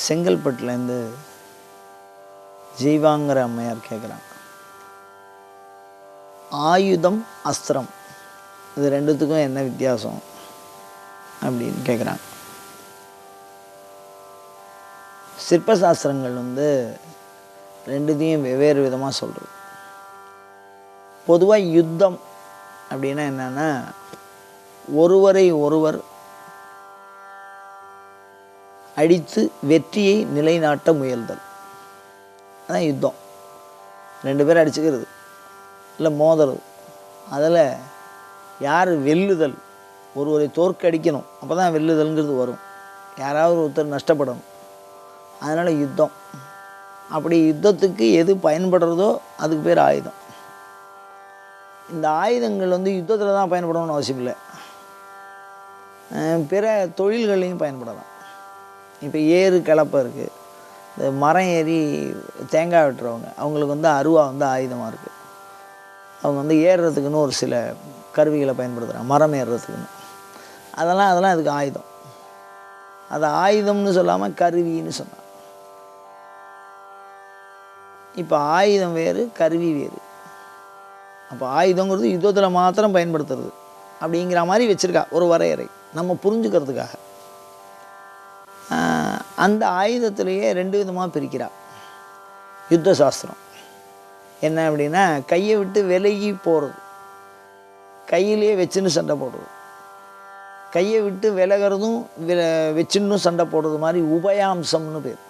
செங்கல்பட்டுலேருந்து ஜீவாங்கிற அம்மையார் கேட்குறாங்க, ஆயுதம் அஸ்திரம் இது ரெண்டுத்துக்கும் என்ன வித்தியாசம் அப்படின்னு கேட்குறாங்க. சிற்பசாஸ்திரங்கள் ரெண்டுத்தையும் வெவ்வேறு விதமாக சொல்கிறது. பொதுவாக யுத்தம் அப்படின்னா என்னென்னா, ஒருவரை ஒருவர் அடித்து வெற்றியை நிலைநாட்ட முயல்தல், அதான் யுத்தம். ரெண்டு பேரும் அடிச்சுக்கிறது இல்லை மோதுறது, அதில் யார் வெல்லுதல், ஒருவரை தோற்கடிக்கணும், அப்போ தான் வெல்லுதல்ங்கிறது வரும். யாராவது ஒருத்தர் நஷ்டப்படணும், அதனால் யுத்தம். அப்படி யுத்தத்துக்கு எது பயன்படுறதோ அதுக்கு பேர் ஆயுதம். இந்த ஆயுதங்கள் யுத்தத்தில் தான் பயன்படணும்னு அவசியம் இல்லை, பிற தொழில்களையும் பயன்படலாம். இப்போ ஏறு கலப்பை இருக்குது, இந்த மரம் ஏறி தேங்காய் வெட்டுறவங்க அவங்களுக்கு அருவா ஆயுதமாக இருக்குது. அவங்க ஏறுறதுக்குன்னு ஒரு சில கருவிகளை பயன்படுத்துகிறாங்க, மரம் ஏறுறதுக்குன்னு. அதெல்லாம் அதுக்கு ஆயுதம். அது ஆயுதம்னு சொல்லாமல் கருவின்னு சொன்னாங்க. இப்போ ஆயுதம் வேறு, கருவி வேறு. அப்போ ஆயுதங்கிறது யுத்தத்தில் மாத்திரம் பயன்படுத்துறது அப்படிங்கிற மாதிரி வச்சுருக்கா ஒரு வரையறை, நம்ம புரிஞ்சுக்கிறதுக்காக. அந்த ஆயுதத்திலேயே ரெண்டு விதமாக பிரிக்கிறா யுத்த சாஸ்திரம். என்ன அப்படின்னா, கையை விட்டு விலகி போகிறது, கையிலேயே வச்சுன்னு சண்டை போடுறது, கையை விட்டு விலகிறதும் வச்சுன்னு சண்டை போடுறது மாதிரி உபயாம்சம்னு பேர்.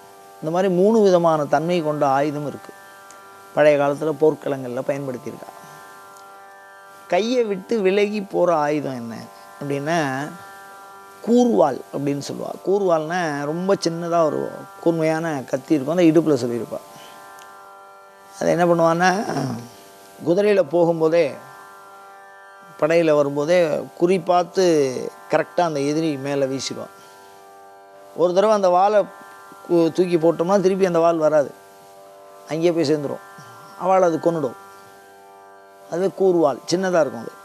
இந்த மாதிரி 3 விதமான தன்மை கொண்ட ஆயுதம் இருக்குது. பழைய காலத்தில் போர்க்களங்களில் பயன்படுத்தியிருக்கா. கையை விட்டு விலகி போகிற ஆயுதம் என்ன அப்படின்னா, கூர்வாள் அப்படின்னு சொல்லுவாள். கூர்வாள்னா ரொம்ப சின்னதாக ஒரு கூர்மையான கத்தி இருக்கும், அந்த இடுப்பில் சொல்லியிருப்பாள். அதை என்ன பண்ணுவான்னா, குதிரையில் போகும்போதே படையில் வரும்போதே குறி பார்த்து கரெக்டாக அந்த எதிரி மேலே வீசிடுவான். ஒரு தடவை அந்த வாளை தூக்கி போட்டோம்னா திருப்பி அந்த வாள் வராது, அங்கேயே போய் சேர்ந்துடும், அவள் அது கொன்னுடும். அது கூர்வாள், சின்னதாக இருக்கும்.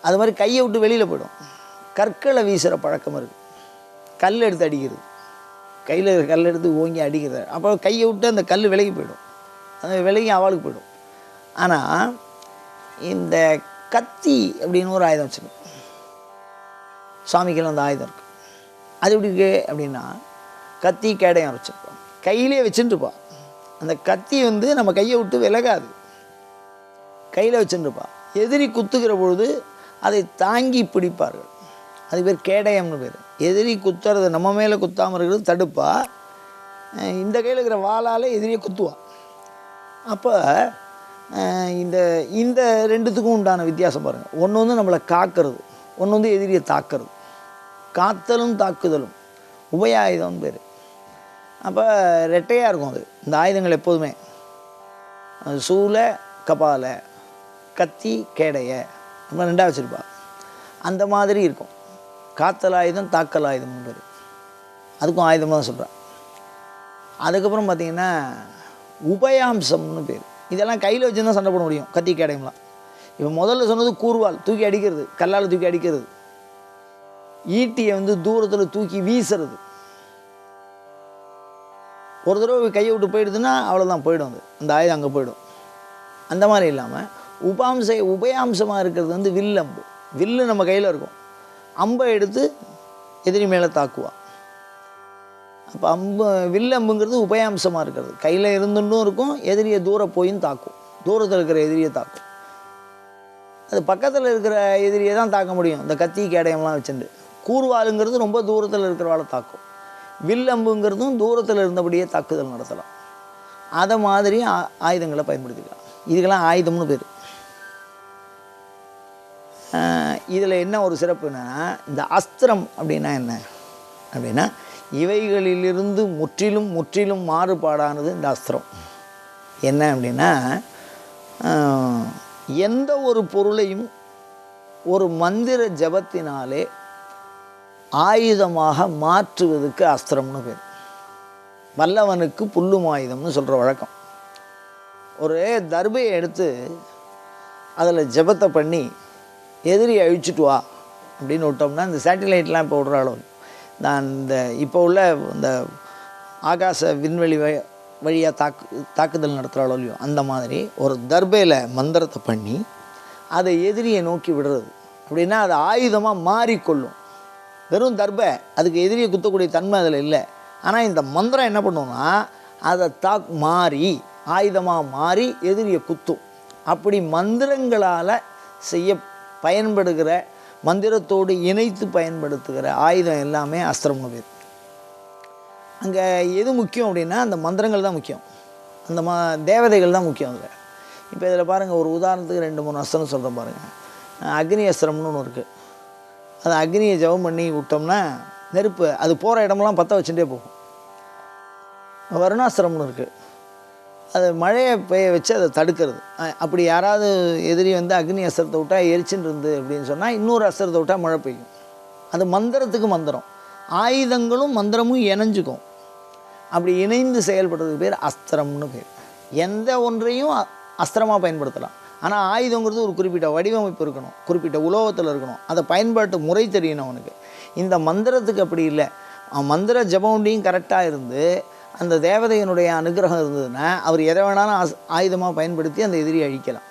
அது மாதிரி கையை விட்டு வெளியில் போயிடும். கற்களை வீசுகிற பழக்கம் இருக்குது, கல் எடுத்து அடிக்கிறது, கையில் கல் எடுத்து ஓங்கி அடிக்கிறது. அப்போ கையை விட்டு அந்த கல் விலகி போயிடும், அது விலகி அவளுக்கு போயிடும். ஆனால் இந்த கத்தி அப்படின்னு ஒரு ஆயுதம் வச்சுக்கணும், சாமிக்கெல்லாம் அந்த ஆயுதம் இருக்குது. அது எப்படி இருக்கு அப்படின்னா, கத்தி கேடயம் வச்சுருப்பான், கையிலே வச்சுட்டுருப்பா. அந்த கத்தி நம்ம கையை விட்டு விலகாது, கையில் வச்சுட்டுருப்பா. எதிரி குத்துக்கிற பொழுது அதை தாங்கி பிடிப்பார்கள், அது பேர் கேடயம்னு பேர். எதிரி குத்துறது நம்ம மேலே குத்தாமல் இருக்கிறது தடுப்பா, இந்த கையில் இருக்கிற வாளால் எதிரியை குத்துவா. அப்போ இந்த இந்த ரெண்டுத்துக்கும் உண்டான வித்தியாசம் பாருங்கள். ஒன்று நம்மளை காக்கிறது, ஒன்று எதிரியை தாக்கிறது. காத்தலும் தாக்குதலும் உபயாயுதம்னு பேர். அப்போ ரெட்டையாக இருக்கும் அது. இந்த ஆயுதங்கள் எப்போதுமே சூல கபால, கத்தி கேடைய, நம்ம ரெண்டாக வச்சுருப்பா. அந்த மாதிரி இருக்கும். காத்தல் ஆயுதம், தாக்கல் ஆயுதம்னு பேர். அதுக்கும் ஆயுதமாக தான் சொல்கிறேன். அதுக்கப்புறம் பார்த்திங்கன்னா உபயாம்சம்னு பேர். இதெல்லாம் கையில் வச்சு தான் சண்டை போட முடியும், கத்தி கேடயம்லாம். இப்போ முதல்ல சொன்னது கூர்வாள், தூக்கி அடிக்கிறது, கல்லால் தூக்கி அடிக்கிறது. ஈட்டியை தூரத்தில் தூக்கி வீசுறது. ஒரு தடவை கையை விட்டு போயிடுதுன்னா அவ்வளோதான், போயிடும், அந்த ஆயுதம் அங்கே போயிடும். அந்த மாதிரி இல்லாமல் உபயாம்சமாக இருக்கிறது வில்லம்பு. வில்லு நம்ம கையில் இருக்கும், அம்பை எடுத்து எதிரி மேலே தாக்குவா. அப்போ வில்லம்புங்கிறது உபயாம்சமாக இருக்கிறது, கையில் இருந்துட்டும் இருக்கும், எதிரியை தூரம் போயும் தாக்கும், தூரத்தில் இருக்கிற எதிரியை தாக்கும். அது பக்கத்தில் இருக்கிற எதிரியை தான் தாக்க முடியும் இந்த கத்தி கேடயம்லாம் வச்சுட்டு. கூர்வாளுங்கிறது ரொம்ப தூரத்தில் இருக்கிறவாளை தாக்கும், வில்லம்புங்கிறதும் தூரத்தில் இருந்தபடியே தாக்குதல் நடத்தலாம். அதை மாதிரி ஆயுதங்களை பயன்படுத்திக்கலாம். இதுக்கெல்லாம் ஆயுதம்னு பேர். இதில் என்ன ஒரு சிறப்புன்னா, இந்த அஸ்திரம் அப்படின்னா என்ன அப்படின்னா, இவைகளிலிருந்து முற்றிலும் முற்றிலும் மாறுபாடானது இந்த அஸ்திரம். என்ன அப்படின்னா, எந்த ஒரு பொருளையும் ஒரு மந்திர ஜபத்தினாலே ஆயுதமாக மாற்றுவதுக்கு அஸ்திரம்னு பேர். வல்லவனுக்கு புல்லும் ஆயுதம்னு சொல்கிற வழக்கம். ஒரு தர்பையை எடுத்து அதில் ஜபத்தை பண்ணி எதிரியை அழிச்சிட்டு வா அப்படின்னு விட்டோம்னா இந்த சேட்டிலைட்லாம் இப்போ விடுற அளவு நான் இந்த இப்போ உள்ள இந்த ஆகாச விண்வெளி வழியாக தாக்குதல் நடத்துகிற அளவுலையும் அந்த மாதிரி ஒரு தர்பையில் மந்திரத்தை பண்ணி அதை எதிரியை நோக்கி விடுறது. அப்படின்னா அது ஆயுதமாக மாறிக்கொள்ளும். வெறும் தர்பை, அதுக்கு எதிரியை குத்தக்கூடிய தன்மை அதில் இல்லை. ஆனால் இந்த மந்திரம் என்ன பண்ணுவோம்னா அதை மாறி ஆயுதமாக மாறி எதிரியை குத்தும். அப்படி மந்திரங்களால் செய்ய பயன்படுகிற, மந்திரத்தோடு இணைத்து பயன்படுத்துகிற ஆயுதம் எல்லாமே அஸ்திரம்னு பேர். அங்கே எது முக்கியம் அப்படின்னா அந்த மந்திரங்கள் தான் முக்கியம், அந்த தேவதைகள் தான் முக்கியம் அதில். இப்போ இதில் பாருங்கள், ஒரு உதாரணத்துக்கு 2-3 அஸ்திரம் சொல்கிறேன் பாருங்கள். அக்னி அஸ்திரம்னு ஒன்று இருக்குது. அது அக்னியை ஜபம் பண்ணி விட்டோம்னா நெருப்பு அது போகிற இடமெல்லாம் பற்ற வச்சுட்டே போகும். வருணாஸ்திரம்னு இருக்குது. அது மழையை பெய்ய வச்சு அதை தடுக்கிறது. அப்படி யாராவது எதிரி வந்து அக்னி அஸ்திரத்தை விட்டால் எரிச்சுன்னு இருந்து அப்படின்னு சொன்னால் இன்னொரு அஸ்திரத்தை விட்டால் மழை பெய்யும். அது மந்திரத்துக்கு மந்திரம், ஆயுதங்களும் மந்திரமும் இணைஞ்சுக்கும். அப்படி இணைந்து செயல்படுறதுக்கு பேர் அஸ்திரம்னு பேர். எந்த ஒன்றையும் அஸ்திரமாக பயன்படுத்தலாம். ஆனால் ஆயுதங்கிறது ஒரு குறிப்பிட்ட வடிவமைப்பு இருக்கணும், குறிப்பிட்ட உலோகத்தில் இருக்கணும், அதை பயன்பாட்டு முறை தெரியணும் அவனுக்கு. இந்த மந்திரத்துக்கு அப்படி இல்லை. மந்திர ஜபவுண்டியும் கரெக்டாக இருந்து அந்த தேவதையினுடைய அனுகிரகம் இருந்ததுன்னா அவர் எதை வேணாலும் ஆயுதமாக பயன்படுத்தி அந்த எதிரியை அழிக்கலாம்.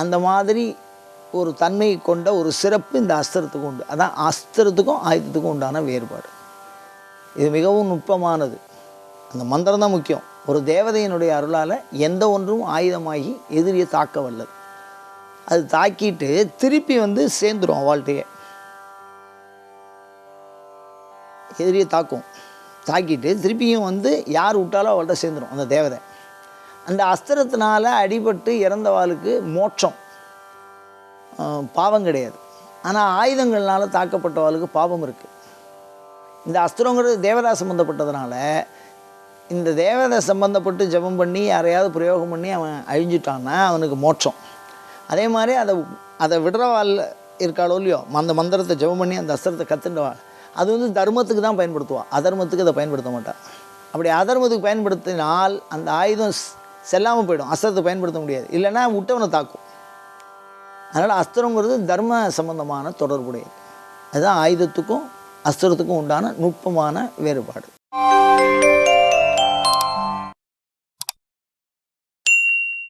அந்த மாதிரி ஒரு தன்மை கொண்ட ஒரு சிறப்பு இந்த அஸ்திரத்துக்கு உண்டு. அதான் அஸ்திரத்துக்கும் ஆயுதத்துக்கும் உண்டான வேறுபாடு. இது மிகவும் நுட்பமானது. அந்த மந்திரம் தான் முக்கியம். ஒரு தேவதையினுடைய அருளால் எந்த ஒன்றும் ஆயுதமாகி எதிரியை தாக்க வல்லது. அது தாக்கிட்டு திருப்பி வந்து சேர்ந்துடும் அவள்கிட்டயே. எதிரியை தாக்கிட்டு திருப்பியும் வந்து யார் விட்டாலும் அவள்கிட்ட சேர்ந்துடும் அந்த தேவதை. அந்த அஸ்திரத்தினால் அடிபட்டு இறந்தவாளுக்கு மோட்சம், பாவம் கிடையாது. ஆனால் ஆயுதங்கள்னால தாக்கப்பட்டவாளுக்கு பாவம் இருக்குது. இந்த அஸ்திரங்கிறது தேவதா சம்மந்தப்பட்டதுனால இந்த தேவதை சம்பந்தப்பட்டு ஜபம் பண்ணி யாரையாவது பிரயோகம் பண்ணி அவன் அழிஞ்சிட்டான்னா அவனுக்கு மோட்சம். அதே மாதிரி அதை விடுறவாள் இருக்காளோ இல்லையோ, அந்த மந்திரத்தை ஜபம் பண்ணி அந்த அஸ்திரத்தை கற்றுண்டவாள் அது வந்து தர்மத்துக்கு தான் பயன்படுத்துவாள், அதர்மத்துக்கு அதை பயன்படுத்த மாட்டாள். அப்படி அதர்மத்துக்கு பயன்படுத்தினால் அந்த ஆயுதம் செல்லாமல் போயிடும், அஸ்திரத்தை பயன்படுத்த முடியாது, இல்லைன்னா விட்டவனை தாக்கும். அதனால் அஸ்திரங்கிறது தர்ம சம்பந்தமான தொடர்புடையது. அதுதான் ஆயுதத்துக்கும் அஸ்திரத்துக்கும் உண்டான நுட்பமான வேறுபாடு.